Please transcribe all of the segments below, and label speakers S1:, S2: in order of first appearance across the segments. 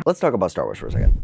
S1: Let's talk about Star Wars for a second.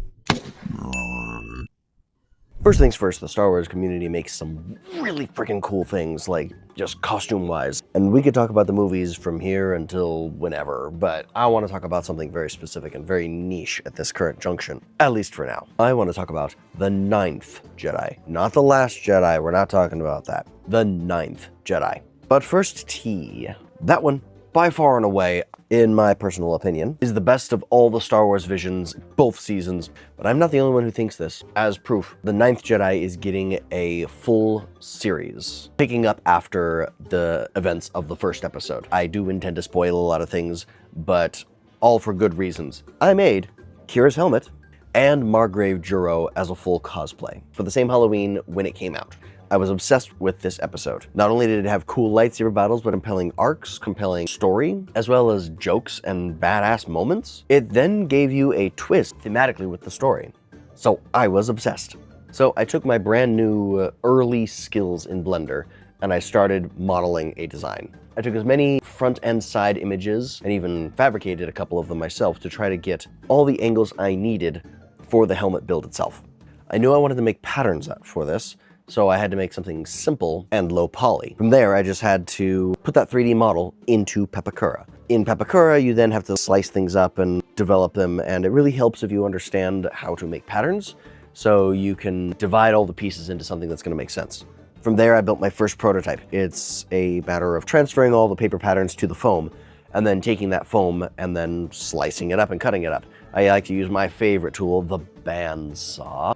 S1: First things first, the Star Wars community makes some really freaking cool things, like just costume-wise. And we could talk about the movies from here until whenever, but I want to talk about something very specific and very niche at this current junction, at least for now. I want to talk about the Ninth Jedi. Not the Last Jedi, we're not talking about that. The Ninth Jedi. But first, tea. That one, by far and away, in my personal opinion, is the best of all the Star Wars visions, both seasons. But I'm not the only one who thinks this. As proof, The Ninth Jedi is getting a full series, picking up after the events of the first episode. I do intend to spoil a lot of things, but all for good reasons. I made Kira's helmet and Margrave Juro as a full cosplay for the same Halloween when it came out. I was obsessed with this episode. Not only did it have cool lightsaber battles, but compelling arcs, compelling story, as well as jokes and badass moments, it then gave you a twist thematically with the story. So I was obsessed. So I took my brand new early skills in Blender and I started modeling a design. I took as many front and side images and even fabricated a couple of them myself to try to get all the angles I needed for the helmet build itself. I knew I wanted to make patterns for this, so I had to make something simple and low poly. From there, I just had to put that 3D model into Pepakura. In Pepakura, you then have to slice things up and develop them, and it really helps if you understand how to make patterns, so you can divide all the pieces into something that's gonna make sense. From there, I built my first prototype. It's a matter of transferring all the paper patterns to the foam, and then taking that foam and then slicing it up and cutting it up. I like to use my favorite tool, the bandsaw.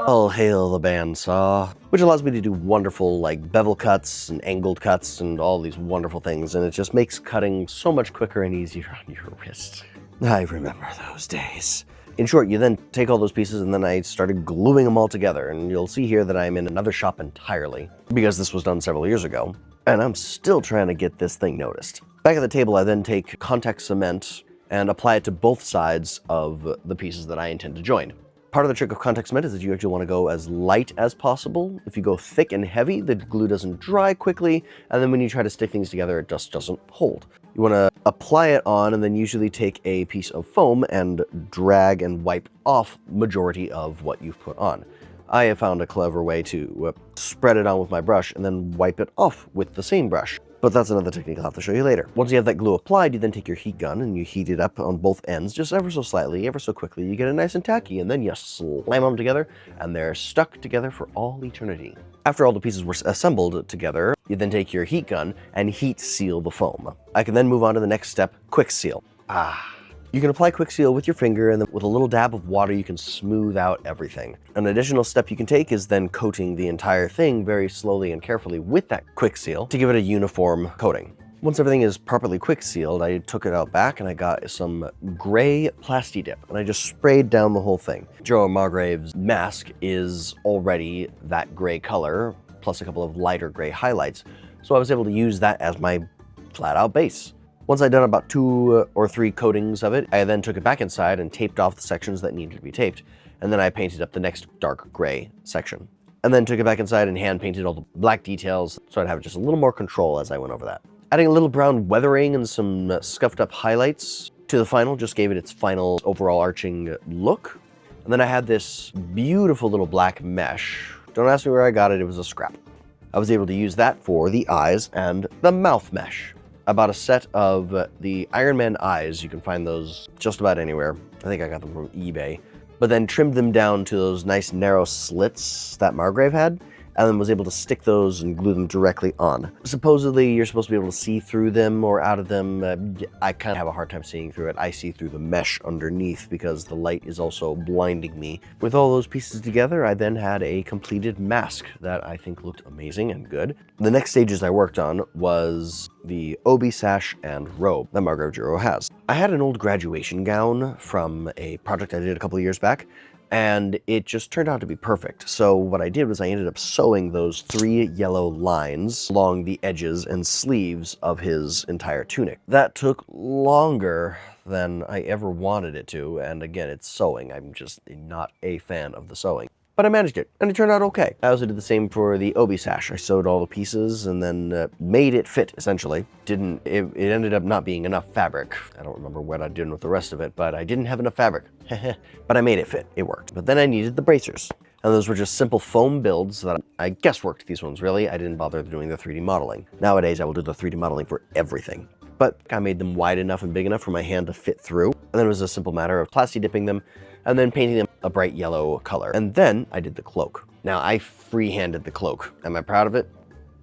S1: All hail the bandsaw, which allows me to do wonderful like bevel cuts and angled cuts and all these wonderful things, and it just makes cutting so much quicker and easier on your wrist. I remember those days. In short, you then take all those pieces and then I started gluing them all together, and you'll see here that I'm in another shop entirely because this was done several years ago, and I'm still trying to get this thing noticed. Back at the table, I then take contact cement and apply it to both sides of the pieces that I intend to join. Part of the trick of contact cement is that you actually want to go as light as possible. If you go thick and heavy, the glue doesn't dry quickly, and then when you try to stick things together, it just doesn't hold. You want to apply it on and then usually take a piece of foam and drag and wipe off majority of what you've put on. I have found a clever way to spread it on with my brush and then wipe it off with the same brush. But that's another technique I'll have to show you later. Once you have that glue applied, you then take your heat gun and you heat it up on both ends, just ever so slightly, ever so quickly. You get it nice and tacky, and then you slam them together, and they're stuck together for all eternity. After all the pieces were assembled together, you then take your heat gun and heat seal the foam. I can then move on to the next step, quick seal. You can apply quick seal with your finger, and then with a little dab of water, you can smooth out everything. An additional step you can take is then coating the entire thing very slowly and carefully with that quick seal to give it a uniform coating. Once everything is properly quick sealed, I took it out back and I got some gray Plasti Dip and I just sprayed down the whole thing. Joe Margrave's mask is already that gray color, plus a couple of lighter gray highlights, so I was able to use that as my flat out base. Once I'd done about 2 or 3 coatings of it, I then took it back inside and taped off the sections that needed to be taped. And then I painted up the next dark gray section. And then took it back inside and hand painted all the black details so I'd have just a little more control as I went over that. Adding a little brown weathering and some scuffed up highlights to the final just gave it its final overall arching look. And then I had this beautiful little black mesh. Don't ask me where I got it, it was a scrap. I was able to use that for the eyes and the mouth mesh. I bought a set of the Iron Man eyes. You can find those just about anywhere. I think I got them from eBay. But then trimmed them down to those nice narrow slits that Margrave had, and then was able to stick those and glue them directly on. Supposedly, you're supposed to be able to see through them or out of them. I kind of have a hard time seeing through it. I see through the mesh underneath because the light is also blinding me. With all those pieces together, I then had a completed mask that I think looked amazing and good. The next stages I worked on was the obi sash and robe that Margrave Juro has. I had an old graduation gown from a project I did a couple of years back, and it just turned out to be perfect. So what I did was I ended up sewing those 3 yellow lines along the edges and sleeves of his entire tunic. That took longer than I ever wanted it to, and again, it's sewing. I'm just not a fan of the sewing. but I managed it, and it turned out okay. I also did the same for the obi sash. I sewed all the pieces and then made it fit, essentially. It ended up not being enough fabric. I don't remember what I did with the rest of it, but I didn't have enough fabric. But I made it fit, it worked. But then I needed the bracers. And those were just simple foam builds that I guess worked, these ones really. I didn't bother doing the 3D modeling. Nowadays, I will do the 3D modeling for everything. But I made them wide enough and big enough for my hand to fit through. And then it was a simple matter of plasti dipping them and then painting them a bright yellow color. And then I did the cloak. Now, I free-handed the cloak. Am I proud of it?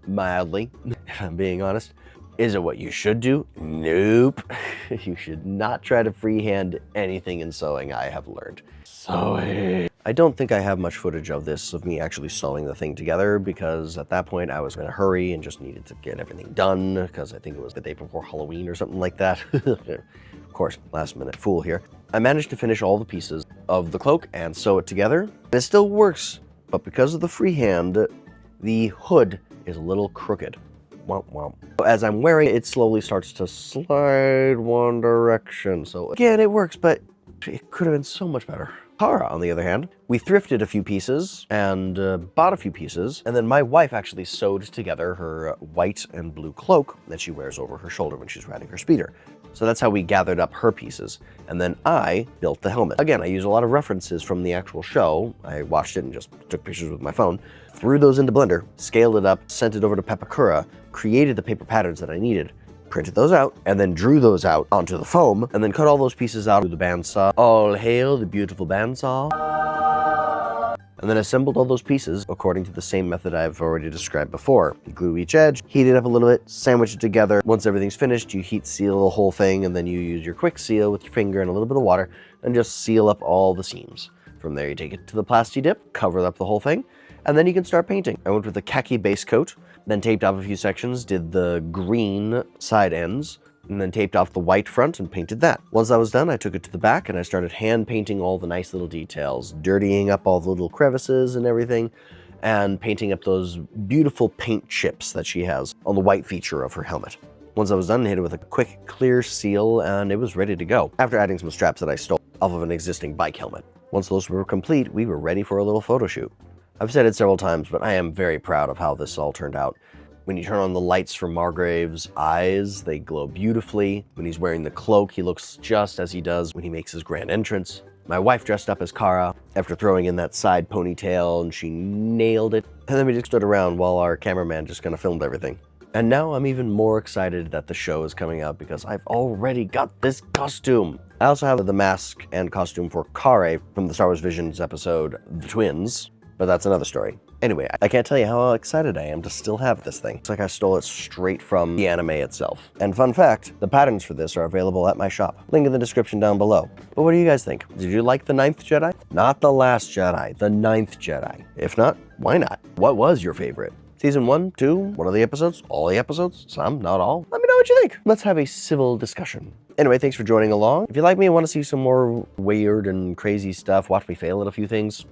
S1: Mildly, if I'm being honest. Is it what you should do? Nope. You should not try to freehand anything in sewing, I have learned. Sewing. I don't think I have much footage of this, of me actually sewing the thing together, because at that point I was in a hurry and just needed to get everything done, because I think it was the day before Halloween or something like that. Of course, last minute fool here. I managed to finish all the pieces of the cloak and sew it together. And it still works, but because of the freehand, the hood is a little crooked. Womp womp. As I'm wearing it, it slowly starts to slide one direction. So again, it works, but it could have been so much better. Kara, on the other hand, we thrifted a few pieces and bought a few pieces, and then my wife actually sewed together her white and blue cloak that she wears over her shoulder when she's riding her speeder. So that's how we gathered up her pieces, and then I built the helmet. Again, I use a lot of references from the actual show. I watched it and just took pictures with my phone, threw those into Blender, scaled it up, sent it over to Pepakura, created the paper patterns that I needed, printed those out, and then drew those out onto the foam, and then cut all those pieces out with the bandsaw. All hail the beautiful bandsaw. And then assembled all those pieces according to the same method I've already described before. You glue each edge, heat it up a little bit, sandwich it together. Once everything's finished, you heat seal the whole thing, and then you use your quick seal with your finger and a little bit of water, and just seal up all the seams. From there, you take it to the plasti dip, cover up the whole thing, and then you can start painting. I went with a khaki base coat, then taped off a few sections, did the green side ends, and then taped off the white front and painted that. Once that was done, I took it to the back and I started hand painting all the nice little details, dirtying up all the little crevices and everything, and painting up those beautiful paint chips that she has on the white feature of her helmet. Once I was done, I hit it with a quick clear seal and it was ready to go, after adding some straps that I stole off of an existing bike helmet. Once those were complete, we were ready for a little photo shoot. I've said it several times, but I am very proud of how this all turned out. When you turn on the lights for Margrave's eyes, they glow beautifully. When he's wearing the cloak, he looks just as he does when he makes his grand entrance. My wife dressed up as Kara after throwing in that side ponytail, and she nailed it. And then we just stood around while our cameraman just kind of filmed everything. And now I'm even more excited that the show is coming out because I've already got this costume. I also have the mask and costume for Kare from the Star Wars Visions episode, The Twins, but that's another story. Anyway, I can't tell you how excited I am to still have this thing. It's like I stole it straight from the anime itself. And fun fact, the patterns for this are available at my shop. Link in the description down below. But what do you guys think? Did you like the Ninth Jedi? Not the Last Jedi, the Ninth Jedi. If not, why not? What was your favorite? Season 1, 2, one of the episodes, all the episodes, some, not all? Let me know what you think. Let's have a civil discussion. Anyway, thanks for joining along. If you like me and want to see some more weird and crazy stuff, watch me fail at a few things,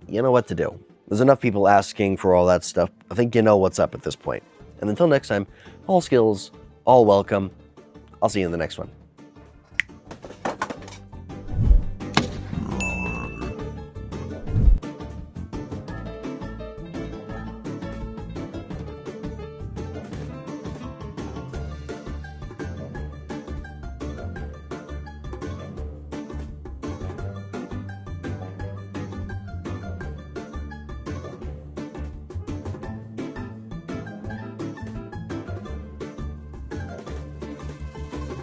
S1: you know what to do. There's enough people asking for all that stuff. I think you know what's up at this point. And until next time, all skills, all welcome. I'll see you in the next one.